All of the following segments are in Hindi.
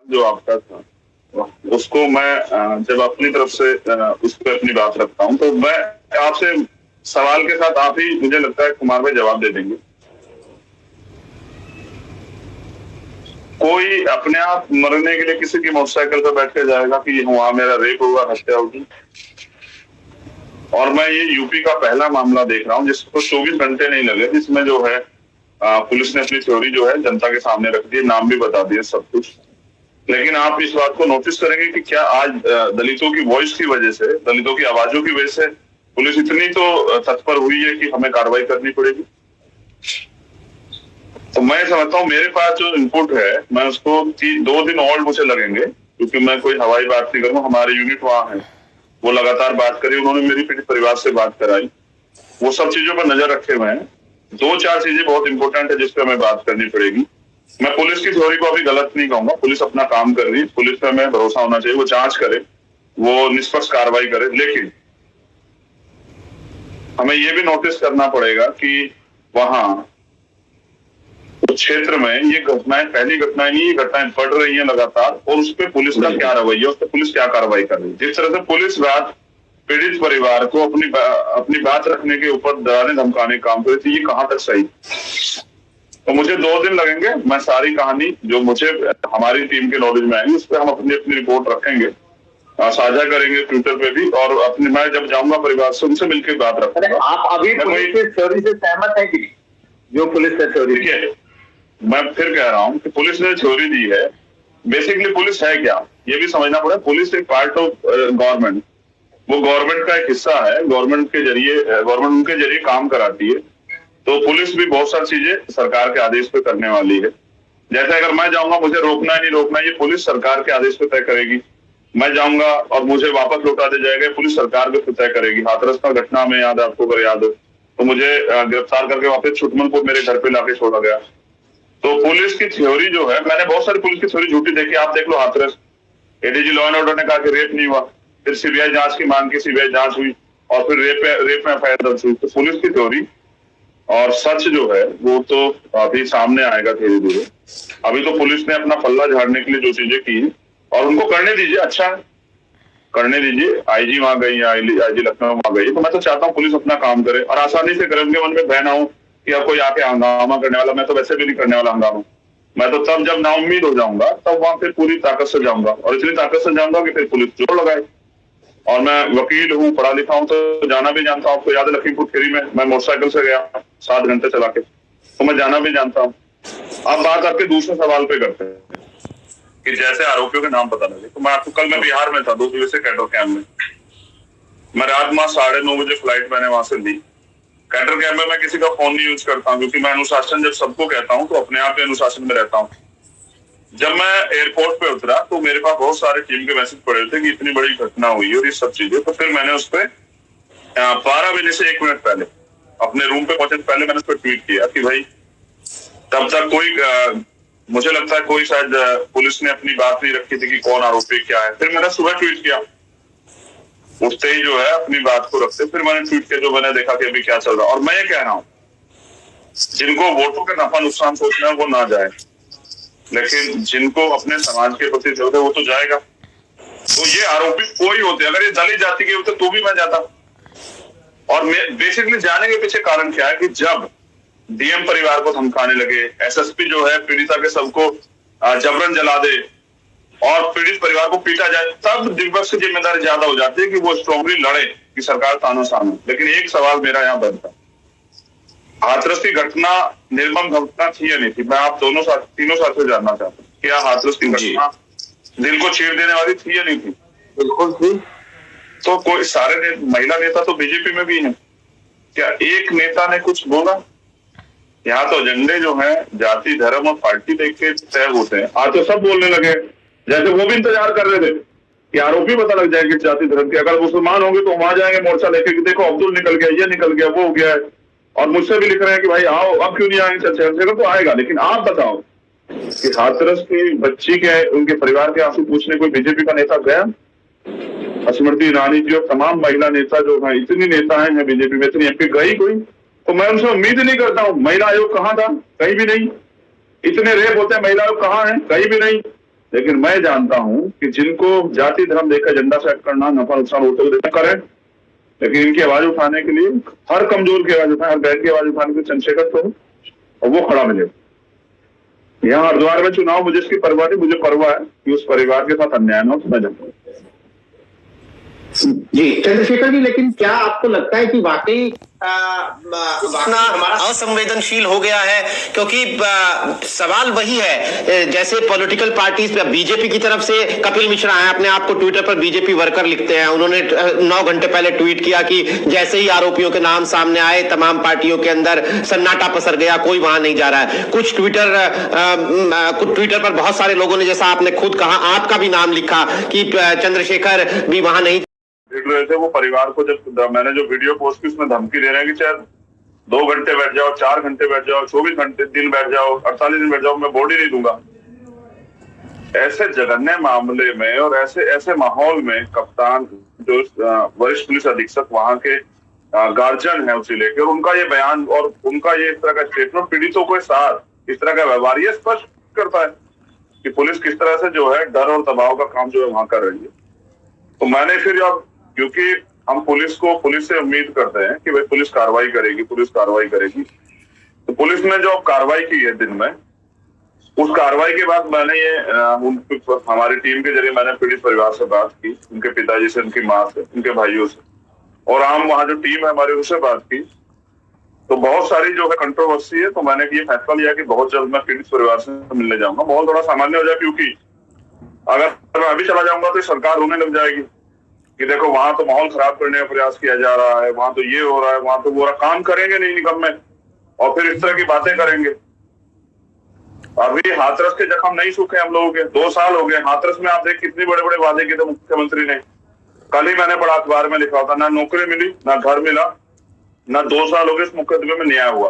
जो आपका था उसको मैं जब अपनी तरफ से उस पर अपनी बात रखता हूँ तो मैं आपसे सवाल के साथ आप ही मुझे लगता है कुमार भाई जवाब दे देंगे। कोई अपने आप मरने के लिए किसी की मोटरसाइकिल पर बैठ के जाएगा कि वहां मेरा रेप होगा, हत्या होगी? और मैं ये यूपी का पहला मामला देख रहा हूँ जिसको 24 घंटे नहीं लगे, जिसमें जो है पुलिस ने अपनी थ्योरी जो है जनता के सामने रख दी, नाम भी बता दिए, सब कुछ। लेकिन आप इस बात को नोटिस करेंगे कि क्या आज दलितों की वॉइस की वजह से, दलितों की आवाजों की वजह से पुलिस इतनी तो तत्पर हुई है कि हमें कार्रवाई करनी पड़ेगी। तो मैं समझता हूँ मेरे पास जो इनपुट है मैं उसको 2 दिन और मुझे लगेंगे, क्योंकि मैं कोई हवाई बात नहीं करूँ। हमारे यूनिट वहां है, वो लगातार बात करी, उन्होंने मेरी परिवार से बात कराई, वो सब चीजों पर नजर रखे हुए हैं। 2-4 चीजें बहुत इंपॉर्टेंट है जिस पर हमें बात करनी पड़ेगी। मैं पुलिस की थ्योरी को अभी गलत नहीं कहूंगा, पुलिस अपना काम कर रही है, पुलिस पे हमें भरोसा होना चाहिए, वो जांच करे, वो निष्पक्ष कार्रवाई करे। लेकिन हमें ये भी नोटिस करना पड़ेगा कि वहां उस क्षेत्र में ये घटनाएं पहली घटनाएं नहीं, ये घटनाएं बढ़ रही हैं लगातार, और उस पर पुलिस का क्या रवैया, उस पर पुलिस क्या कार्रवाई कर रही है। जिस तरह से पुलिस रात पीड़ित परिवार को अपनी बात रखने के ऊपर डराने धमकाने काम कर रही थी, ये कहां तक सही? तो मुझे 2 दिन लगेंगे, मैं सारी कहानी जो मुझे हमारी टीम के नॉलेज में आएगी उस पर हम अपनी अपनी रिपोर्ट रखेंगे, साझा करेंगे ट्विटर पे भी, और अपने मैं जब जाऊंगा परिवार से उनसे मिलकर बात रखूंगा। आप अभी पुलिस की थ्योरी से सहमत है कि नहीं? जो पुलिस ने थ्योरी दी है, मैं फिर कह रहा हूँ कि पुलिस ने थ्योरी दी है। बेसिकली पुलिस है क्या, ये भी समझना पड़ेगा। पुलिस एक पार्ट ऑफ गवर्नमेंट, वो गवर्नमेंट का एक हिस्सा है, गवर्नमेंट के जरिए, गवर्नमेंट उनके जरिए काम कराती है। तो पुलिस भी बहुत सारी चीजें सरकार के आदेश पे करने वाली है। जैसे अगर मैं जाऊंगा, मुझे रोकना है नहीं रोकना, ये पुलिस सरकार के आदेश पे तय करेगी। मैं जाऊंगा और मुझे वापस लौटा दे जाएगा, पुलिस सरकार पे तय करेगी। हाथरस का घटना में याद, आपको अगर याद हो तो मुझे गिरफ्तार करके वापस छुटमलपुर मेरे घर पे लाके छोड़ा गया। तो पुलिस की थ्योरी जो है, मैंने बहुत सारी पुलिस की थ्योरी झूठी देखी, आप देख लो। Hathras ADG law and order ने कहा कि रेप नहीं हुआ, फिर सीबीआई जांच की मांग की, सीबीआई जांच हुई, और फिर रेप में एफआईआर दर्ज हुई। तो पुलिस की थ्योरी और सच जो है वो तो अभी सामने आएगा धीरे धीरे। अभी तो पुलिस ने अपना पल्ला झाड़ने के लिए जो चीजें की, और उनको करने दीजिए, अच्छा करने दीजिए। आईजी वहां गई, आईजी लखनऊ वहां गई, तो मैं तो चाहता हूँ पुलिस अपना काम करे और आसानी से करे। उनके मन में भय ना हो कि अब कोई आके हंगामा करने वाला, मैं तो वैसे भी नहीं करने वाला हंगामा। मैं तो तब जब नाउम्मीद हो जाऊंगा तब वहां पे पूरी ताकत से जाऊंगा, और इतनी ताकत से जाऊंगा कि फिर पुलिस जोर लगाए। और मैं वकील हूँ, पढ़ा लिखा हूँ, तो जाना भी जानता हूँ। आपको याद है लखीमपुर खीरी में मैं मोटरसाइकिल से गया 7 घंटे चला के, तो मैं जाना भी जानता हूँ। अब बात आपके दूसरे सवाल पे करते हैं कि जैसे आरोपियों के नाम पता लगे, तो मैं आपको, कल मैं बिहार में था 2 दिवसीय कैडर कैंप में। मैं रात 9:30 बजे फ्लाइट मैंने वहां से ली। कैडर कैंप में मैं किसी का फोन नहीं यूज करता हूँ, क्योंकि मैं अनुशासन जब सबको कहता हूँ तो अपने आप ही अनुशासन में रहता हूँ। जब मैं एयरपोर्ट पे उतरा तो मेरे पास बहुत सारे टीम के मैसेज पड़े थे कि इतनी बड़ी घटना हुई और ये सब चीजें। तो फिर मैंने उस पर 12 बजे से 1 मिनट पहले अपने रूम पे पहुंचे पहले मैंने उस पर ट्वीट किया कि भाई तब तक कोई मुझे लगता है कोई शायद पुलिस ने अपनी बात नहीं रखी थी कि कौन आरोपी क्या है। फिर मैंने सुबह ट्वीट किया, उठते ही जो है अपनी बात को रखते, फिर मैंने ट्वीट किया, जो मैंने देखा कि अभी क्या चल रहा है। और मैं ये कह रहा हूँ, जिनको वोटों के नफा नुकसान सोचना है वो ना जाए, लेकिन जिनको अपने समाज के प्रति दर्द है वो तो जाएगा। तो ये आरोपी कोई होते, अगर ये दलित जाति के होते तो भी मैं जाता। और बेसिकली जाने के पीछे कारण क्या है कि जब डीएम परिवार को धमकाने लगे, एसएसपी जो है पीड़िता के सबको जबरन जला दे और पीड़ित परिवार को पीटा जाए, तब दिग्विजय की जिम्मेदारी ज्यादा हो जाती है कि वो स्ट्रांगली लड़े कि सरकार तानाशान हो। लेकिन एक सवाल मेरा यहाँ बनता, हाथरस की घटना निर्मम घटना थी या नहीं थी? मैं आप तीनों साथियों जानना चाहता हूँ, क्या हाथरस की घटना दिल को चीर देने वाली थी या नहीं थी? बिल्कुल थी। तो कोई सारे महिला नेता तो बीजेपी में भी हैं, क्या एक नेता ने कुछ बोला? यहाँ तो एजेंडे जो है जाति धर्म और पार्टी देख के तय होते हैं। आज तो सब बोलने लगे, जैसे वो भी इंतजार कर रहे थे कि आरोपी पता लग जाएगी जाति धर्म के। अगर मुसलमान होंगे तो वहां जाएंगे मोर्चा लेके कि देखो अब्दुल निकल गया, ये निकल गया, वो हो गया है। और मुझसे भी लिख रहे हैं कि भाई आओ, अब क्यों नहीं आएंगे? चंद्रशेखर तो आएगा, लेकिन आप बताओ कि हाथरस की बच्ची के उनके परिवार के आंसू पूछने कोई बीजेपी का नेता गया? स्मृति ईरानी जी और तमाम महिला नेता जो है, इतनी नेताएं हैं बीजेपी में, इतनी एमपी गई कोई? तो मैं उनसे उम्मीद नहीं करता हूँ। महिला आयोग कहाँ था? कहीं भी नहीं। इतने रेप होते हैं, महिला आयोग कहाँ है? कहीं भी नहीं। लेकिन मैं जानता हूं कि जिनको जाति धर्म देखकर एजेंडा सेट करना, नफा नुकसान होते हुए करें, लेकिन इनकी आवाज उठाने के लिए, हर कमजोर की आवाज उठाए, हर बहन की आवाज उठाने के लिए चंद्रशेखर तो और वो खड़ा मिले। यहाँ हरिद्वार में चुनाव मुझे इसकी परवाह नहीं, मुझे परवाह है कि उस परिवार के साथ अन्याय न हो, तो मैं जानता हूँ। जी चंद्रशेखर जी, लेकिन क्या आपको लगता है कि वाकई इतना असंवेदनशील हो गया है? क्योंकि सवाल वही है, जैसे पॉलिटिकल पार्टीज, बीजेपी की तरफ से कपिल मिश्रा है, अपने आप को ट्विटर पर बीजेपी वर्कर लिखते हैं, उन्होंने 9 घंटे पहले ट्वीट किया कि जैसे ही आरोपियों के नाम सामने आए तमाम पार्टियों के अंदर सन्नाटा पसर गया, कोई वहां नहीं जा रहा है। कुछ ट्विटर पर बहुत सारे लोगों ने, जैसा आपने खुद कहा, आपका भी नाम लिखा कि चंद्रशेखर भी वहां नहीं देख रहे थे। वो परिवार को जब मैंने जो वीडियो पोस्ट की उसमें धमकी दे रहे हैं कि चाहे 2 घंटे बैठ जाओ, 4 घंटे बैठ जाओ, 24 घंटे दिन बैठ जाओ, 48 दिन बैठ जाओ, मैं बॉडी नहीं दूंगा। ऐसे जघन्य मामले में और ऐसे माहौल में कप्तान, जो वरिष्ठ पुलिस अधीक्षक वहां के गार्जियन है उसे लेकर, उनका ये बयान और उनका ये इस तरह का स्टेटमेंट पीड़ितों के साथ इस तरह का व्यवहार, ये स्पष्ट करता है कि पुलिस किस तरह से जो है डर और दबाव का काम जो है वहां कर रही है। तो मैंने फिर अब, क्योंकि हम पुलिस से उम्मीद करते हैं कि भाई पुलिस कार्रवाई करेगी, तो पुलिस ने जो कार्रवाई की है दिन में, उस कार्रवाई के बाद मैंने ये हमारी टीम के जरिए मैंने पीड़ित परिवार से बात की, उनके पिताजी से, उनकी माँ से, उनके भाइयों से, और हम वहाँ जो टीम है हमारी उनसे बात की। तो बहुत सारी जो है कंट्रोवर्सी है, तो मैंने ये फैसला लिया कि बहुत जल्द मैं पीड़ित परिवार से मिलने जाऊंगा। माहौल थोड़ा सामान्य हो जाए, क्योंकि अगर मैं अभी चला जाऊंगा तो सरकार रोने लग जाएगी कि देखो वहां तो माहौल खराब करने का प्रयास किया जा रहा है, वहां तो ये हो रहा है, वहां तो वो काम करेंगे नहीं निगम में, और फिर इस तरह की बातें करेंगे। अभी हाथरस के जख्म नहीं सूखे हम लोगों के, 2 साल हो गए। हाथरस में आप देख कितने बड़े बड़े वादे किए थे मुख्यमंत्री ने। कल ही मैंने बड़ा अखबार में लिखा था, ना नौकरी मिली, ना घर मिला, ना 2 साल हो गए इस मुकदमे में न्याय हुआ।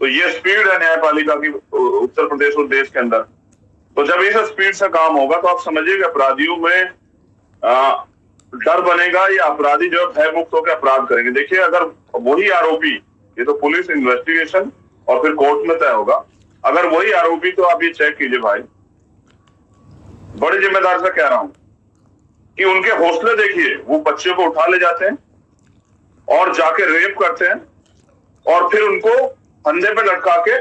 तो ये स्पीड है न्यायपालिका की उत्तर प्रदेश और देश के अंदर। तो जब इस स्पीड से काम होगा तो आप समझिए अपराधियों में डर बनेगा, या अपराधी जो भय मुक्त होकर अपराध करेंगे। देखिए, अगर वही आरोपी, ये तो पुलिस इन्वेस्टिगेशन और फिर कोर्ट में तय होगा, अगर वही आरोपी, तो आप ये चेक कीजिए भाई, बड़ी जिम्मेदारी से कह रहा हूं कि उनके हौसले देखिए। वो बच्चे को उठा ले जाते हैं और जाके रेप करते हैं और फिर उनको फंदे पे लटका के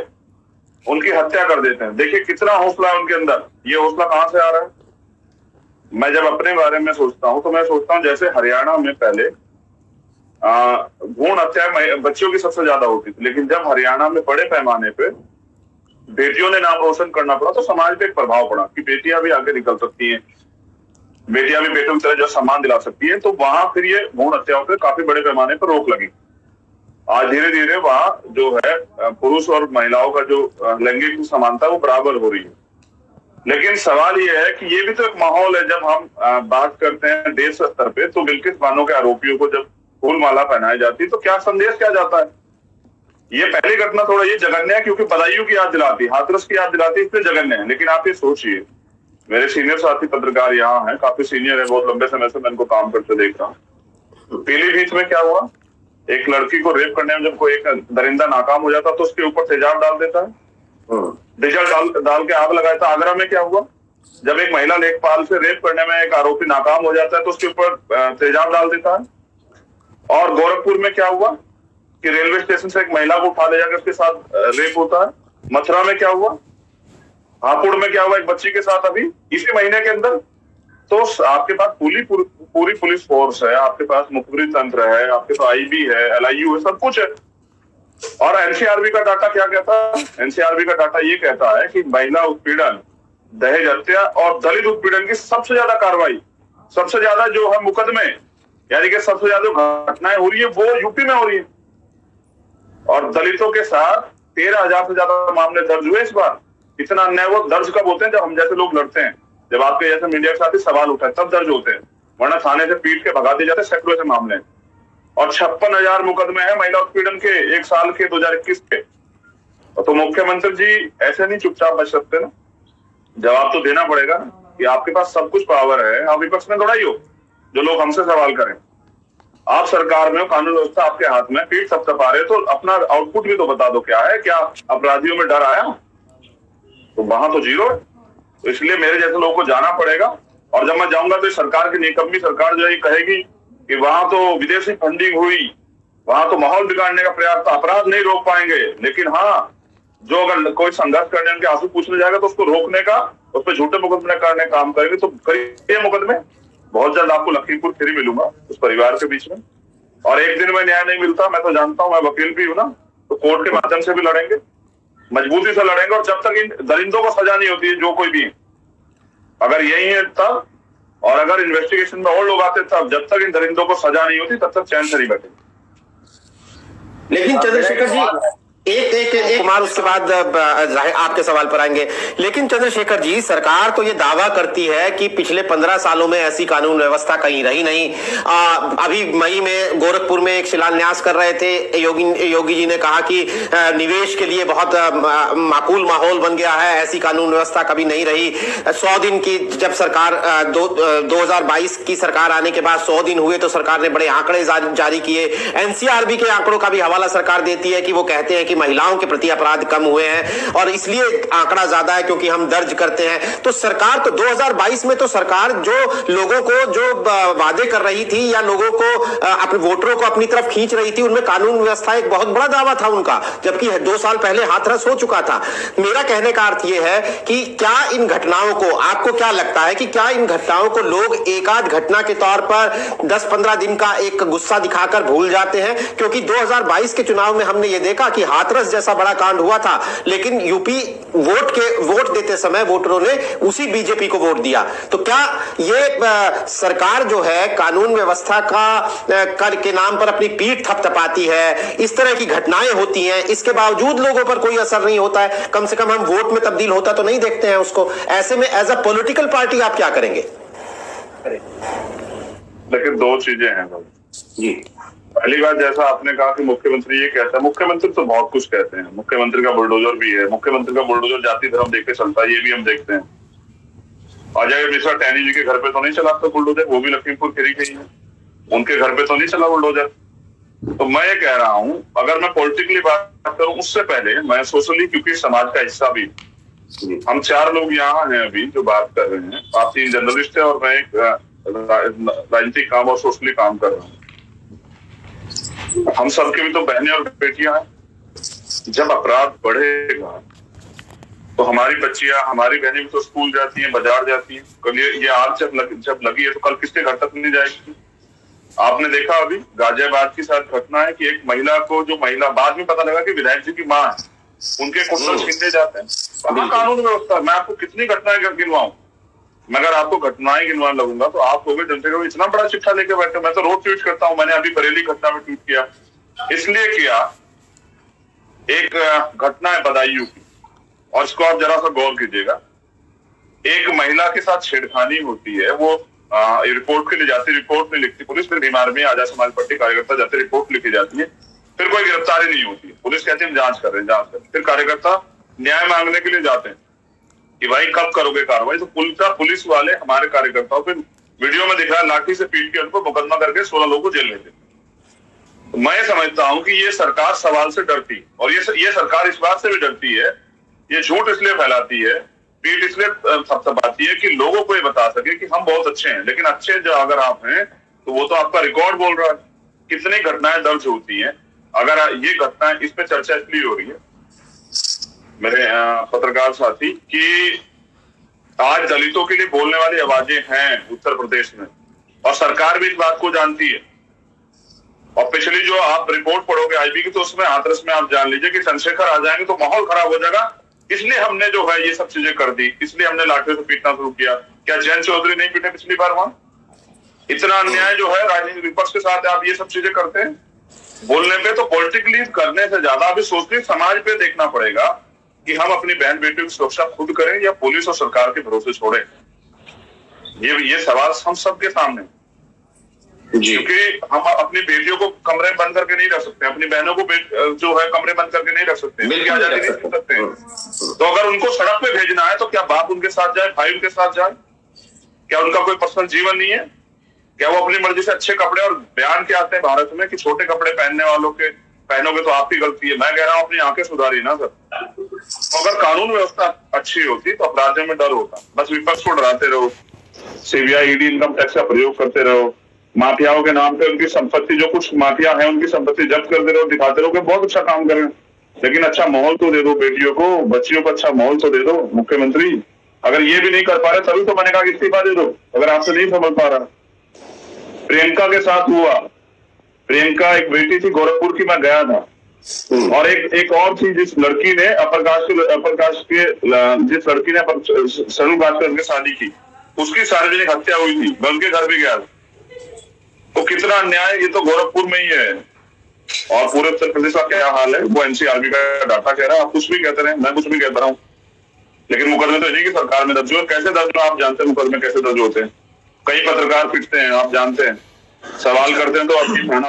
उनकी हत्या कर देते हैं। देखिए कितना हौसला है उनके अंदर। ये हौसला कहां से आ रहा है? मैं जब अपने बारे में सोचता हूं तो मैं सोचता हूं जैसे हरियाणा में पहले भ्रूण हत्या बच्चों की सबसे ज्यादा होती थी, लेकिन जब हरियाणा में बड़े पैमाने पे बेटियों ने नाम रोशन करना पड़ा तो समाज पे एक प्रभाव पड़ा कि बेटियां भी आगे निकल सकती हैं, बेटियां भी बेटों की तरह जो सम्मान दिला सकती है। तो वहां फिर ये भ्रूण हत्याओं पे काफी बड़े पैमाने पर रोक लगी। आज धीरे धीरे वहां जो है पुरुष और महिलाओं का जो लैंगिक समानता वो बराबर हो रही है। लेकिन सवाल ये है कि ये भी तो एक माहौल है। जब हम बात करते हैं देश स्तर पे, तो बिल्किस बानो के आरोपियों को जब फूल माला पहनाई जाती है तो क्या संदेश क्या जाता है? ये पहली घटना थोड़ा ये जघन्य है क्योंकि बदायूं की याद दिलाती, हाथरस की याद दिलाती, इसलिए जघन्य है। लेकिन आप ये सोचिए, मेरे सीनियर साथी पत्रकार यहाँ हैं, काफी सीनियर है, बहुत लंबे समय से मैं इनको काम करते देख रहा हूँ। पीलीभीत में क्या हुआ, एक लड़की को रेप करने में जब कोई एक दरिंदा नाकाम हो जाता तो उसके ऊपर तेजाब डाल देता है, डीजल डाल के आग लगाया था। आगरा में क्या हुआ, जब एक महिला लेखपाल से रेप करने में एक आरोपी नाकाम हो जाता है तो उसके ऊपर तेजाब डाल देता है। और गोरखपुर में क्या हुआ कि रेलवे स्टेशन से एक महिला को उठा ले जाकर उसके साथ रेप होता है। मथुरा में क्या हुआ, हापुड़ में क्या हुआ एक बच्ची के साथ अभी इसी महीने के अंदर। तो आपके पास पूरी पुलिस फोर्स है, आपके पास मुखबिरी तंत्र है, आपके पास आईबी है, LIU है, सब कुछ है। और एनसीआरबी का डाटा क्या कहता है? एनसीआरबी का डाटा ये कहता है कि महिला उत्पीड़न, दहेज हत्या और दलित उत्पीड़न की सबसे ज्यादा कार्रवाई, सबसे ज्यादा जो है मुकदमे, यानी कि सबसे ज्यादा घटनाएं हो रही है वो यूपी में हो रही है। और दलितों के साथ 13,000 से ज्यादा मामले दर्ज हुए इस बार। इतना अन्याय वो दर्ज कब होते हैं? जब हम जैसे लोग लड़ते हैं, जब आपके जैसे मीडिया के साथ ही सवाल उठा है तब दर्ज होते हैं, वरना थाने से पीट के भगा दिए जाते हैं सैकड़ों से मामले। और 56,000 मुकदमे हैं महिला उत्पीड़न के 1 साल के 2021 के। तो मुख्यमंत्री जी ऐसे नहीं चुपचाप बच सकते ना, जवाब तो देना पड़ेगा कि आपके पास सब कुछ पावर है, आप विपक्ष में दौड़ाई हो, जो लोग हमसे सवाल करें। आप सरकार में हो, कानून व्यवस्था आपके हाथ में, पीठ थपथपा रहे तो अपना आउटपुट भी तो बता दो क्या है, क्या अपराधियों में डर आया? तो वहां तो जीरो है। तो इसलिए मेरे जैसे लोगों को जाना पड़ेगा। और जब मैं जाऊंगा तो सरकार की निकम्मी सरकार जो है कहेगी कि वहां तो विदेशी फंडिंग हुई, वहां तो माहौल बिगाड़ने का प्रयास था, अपराध नहीं रोक पाएंगे। लेकिन हाँ, जो अगर कोई संघर्ष करने उनके आंसू पूछने जाएगा तो उसको रोकने का, उस पर झूठे मुकदमे करने का काम करेंगे। तो कई मुकदमे, बहुत जल्द आपको लखीमपुर खीरी मिलूंगा उस परिवार के बीच में। और एक दिन में न्याय नहीं मिलता, मैं तो जानता हूं, मैं वकील भी हूं ना, तो कोर्ट के माध्यम से भी लड़ेंगे, मजबूती से लड़ेंगे। और जब तक इन दरिंदों को सजा नहीं होती है, जो कोई भी है, अगर यही है तब, और अगर इन्वेस्टिगेशन में और लोग आते तब, जब तक इन दरिंदों को सजा नहीं होती तब तक चैन से नहीं बैठे। लेकिन चंद्रशेखर जी, एक कुमार, उसके बाद आपके सवाल पर आएंगे। लेकिन चंद्रशेखर जी, सरकार तो ये दावा करती है कि पिछले 15 सालों में ऐसी कानून व्यवस्था कहीं रही नहीं। अभी मई में गोरखपुर में एक शिलान्यास कर रहे थे, योगी जी ने कहा कि निवेश के लिए बहुत माकूल माहौल बन गया है, ऐसी कानून व्यवस्था कभी नहीं रही। 100 दिन की जब सरकार 2022 की सरकार आने के बाद 100 दिन हुए तो सरकार ने बड़े आंकड़े जारी किए। एनसीआरबी के आंकड़ों का भी हवाला सरकार देती है कि वो कहते हैं कि महिलाओं के प्रति अपराध कम हुए हैं और इसलिए आंकड़ा ज्यादा है क्योंकि हम दर्ज करते हैं। तो सरकार तो 2022 में तो सरकार जो लोगों को जो वादे कर रही थी या लोगों को अपने वोटरों को अपनी तरफ खींच रही थी, उनमें कानून व्यवस्था एक बहुत बड़ा दावा था उनका, जबकि 2 साल पहले हाथरस हो चुका था। मेरा कहने का अर्थ यह है कि क्या इन घटनाओं को, आपको क्या लगता है कि क्या इन घटनाओं को लोग एक आध घटना के तौर पर 10-15 दिन का एक गुस्सा दिखाकर भूल जाते हैं? क्योंकि 2022 के चुनाव में हमने ये देखा कि हाथरस जैसा बड़ा कांड हुआ था, लेकिन यूपी वोट देते समय वोटरों ने उसी बीजेपी को वोट दिया। तो क्या ये सरकार जो है कानून व्यवस्था का कर के नाम पर अपनी पीठ थपथपाती है? इस तरह की घटनाएं होती हैं, इसके बावजूद लोगों पर कोई असर नहीं होता है। कम से कम हम वोट में तब्दील होता तो नहीं देखते हैं उसको। ऐसे में एज अ पॉलिटिकल पार्टी आप क्या करेंगे? लेकिन 2 चीजें हैं जी। पहली बात, जैसा आपने कहा कि मुख्यमंत्री ये कहता है, मुख्यमंत्री तो बहुत कुछ कहते हैं, मुख्यमंत्री का बुलडोजर भी है, मुख्यमंत्री का बुलडोजर जाति धर्म देख के चलता है, ये भी हम देखते हैं। अजय मिश्रा टैनी जी के घर पे तो नहीं चला था बुलडोजर, वो भी लखीमपुर खीरी के ही है, उनके घर पे तो नहीं चला बुलडोजर। तो मैं ये कह रहा हूं, अगर मैं पॉलिटिकली बात करूं उससे पहले मैं सोशली, क्योंकि समाज का हिस्सा भी, हम 4 लोग यहाँ हैं अभी जो बात कर रहे हैं, आप 3 जर्नलिस्ट है और मैं एक राजनीतिक काम और सोशली काम कर रहा हूँ। हम सबके भी तो बहनें और बेटियां हैं। जब अपराध बढ़ेगा तो हमारी बच्चियां, हमारी बहनें भी तो स्कूल जाती हैं, बाजार जाती हैं। कल ये आग जब लगी है तो कल किसके घर तक नहीं जाएगी? आपने देखा अभी गाजियाबाद की साथ घटना है कि एक महिला को, जो महिला बाद में पता लगा कि विधायक जी की मां है, उनके कुंडल छीनते जाते हैं। कहाँ कानून व्यवस्था? मैं आपको कितनी घटनाएं गिनवाऊं? मगर आपको घटनाएं गिनवाने लगूंगा तो आप लोग जनता को इतना बड़ा चिट्ठा लेके बैठे। मैं तो रोज ट्वीट करता हूं, मैंने अभी बरेली घटना में ट्वीट किया, इसलिए किया, एक घटना है बदायूं की, और इसको आप जरा सा गौर कीजिएगा। एक महिला के साथ छेड़खानी होती है, वो रिपोर्ट के लिए जाती, रिपोर्ट नहीं लिखती पुलिस, फिर बीमार में आजाद समाज पार्टी कार्यकर्ता जाते, रिपोर्ट लिखी जाती है, फिर कोई गिरफ्तारी नहीं होती है, पुलिस कहती है हम जांच कर रहे हैं, जांच कर रहे हैं। फिर कार्यकर्ता न्याय मांगने के लिए जाते हैं कि भाई कब करोगे कार्रवाई? तो पुलिस वाले हमारे कार्यकर्ताओं पे वीडियो में दिख रहा है लाठी से पीट के उनको मुकदमा करके 16 लोगों को जेल भेजे। तो मैं समझता हूं कि ये सरकार सवाल से डरती, और ये सरकार इस बात से भी डरती है, ये झूठ इसलिए फैलाती है, पीठ इसलिए थपथपाती है कि लोगों को ये बता सके कि हम बहुत अच्छे हैं। लेकिन अच्छे जो अगर आप हैं तो वो तो आपका रिकॉर्ड बोल रहा है, कितनी घटनाएं दर्ज होती हैं। अगर ये घटनाएं, इस पे चर्चा इसलिए हो रही है मेरे पत्रकार साथी कि आज दलितों के लिए बोलने वाली आवाजें हैं उत्तर प्रदेश में, और सरकार भी इस बात को जानती है। और पिछली जो आप रिपोर्ट पढ़ोगे आईबी की, तो उसमें हाथरस में आप जान लीजिए कि चंद्रशेखर आ जाएंगे तो माहौल खराब हो जाएगा। इसलिए हमने जो है ये सब चीजें कर दी, इसलिए हमने लाठियों से पीटना शुरू किया। क्या जयंत चौधरी नहीं पीटे पिछली बार वहां? इतना अन्याय जो है राजनीतिक विपक्ष के साथ आप ये सब चीजें करते हैं बोलने पे। तो पॉलिटिकली करने से ज्यादा अभी सोचते समाज पे देखना पड़ेगा कि हम अपनी बहन बेटियों की सुरक्षा खुद करें या पुलिस और सरकार के भरोसे छोड़ें। ये सवाल हम सबके सामने, क्योंकि हम अपनी बेटियों को कमरे बंद करके नहीं रख सकते, अपनी बहनों को जो है कमरे बंद करके नहीं रख सकते, उनकी आजादी नहीं रख सकते। तो अगर उनको सड़क पे भेजना है तो क्या बाप उनके साथ जाए, भाई उनके साथ जाए? क्या उनका कोई पर्सनल जीवन नहीं है? क्या वो अपनी मर्जी से अच्छे कपड़े, और बयान क्या आते हैं भारत में कि छोटे कपड़े पहनने वालों के पहनोगे तो आपकी गलती है। मैं कह रहा हूं अपनी आंखें सुधारी ना सर, अगर कानून व्यवस्था अच्छी होती तो अपराधियों में डर होता। बस विपक्ष को डराते रहो, सीबीआई ईडी इनकम टैक्स का प्रयोग करते रहो, माफियाओं के नाम पे उनकी संपत्ति, जो कुछ माफिया है उनकी संपत्ति जब्त करते रहो, दिखाते रहो कि बहुत अच्छा काम कर रहे हैं। लेकिन अच्छा माहौल तो दे दो बेटियों को, बच्चियों को अच्छा माहौल तो दे दो मुख्यमंत्री। अगर ये भी नहीं कर पा रहे तभी तो मैंने कहा कि इस्तीफा दे दो, अगर आपसे नहीं समझ पा रहा। प्रियंका के साथ हुआ, प्रियंका एक बेटी थी गोरखपुर की, मैं गया था, और एक और थी जिस लड़की ने अपर कास्ट के जिस लड़की ने शेड्यूल कास्ट के शादी की, उसकी सार्वजनिक हत्या हुई थी, मैं उनके घर भी गया। तो कितना अन्याय, ये तो गोरखपुर में ही है। और पूरे उत्तर प्रदेश का क्या हाल है वो एनसीआरबी का डाटा कह रहा है। आप कुछ भी कहते रहे, मैं कुछ भी कहता रहा हूँ, लेकिन मुकदमे तो नहीं कि सरकार में दर्ज हो। कैसे दर्ज हो आप जानते हैं, मुकदमे कैसे दर्ज होते हैं? कई पत्रकार पिटते हैं, आप जानते हैं, सवाल करते हैं तो आपकी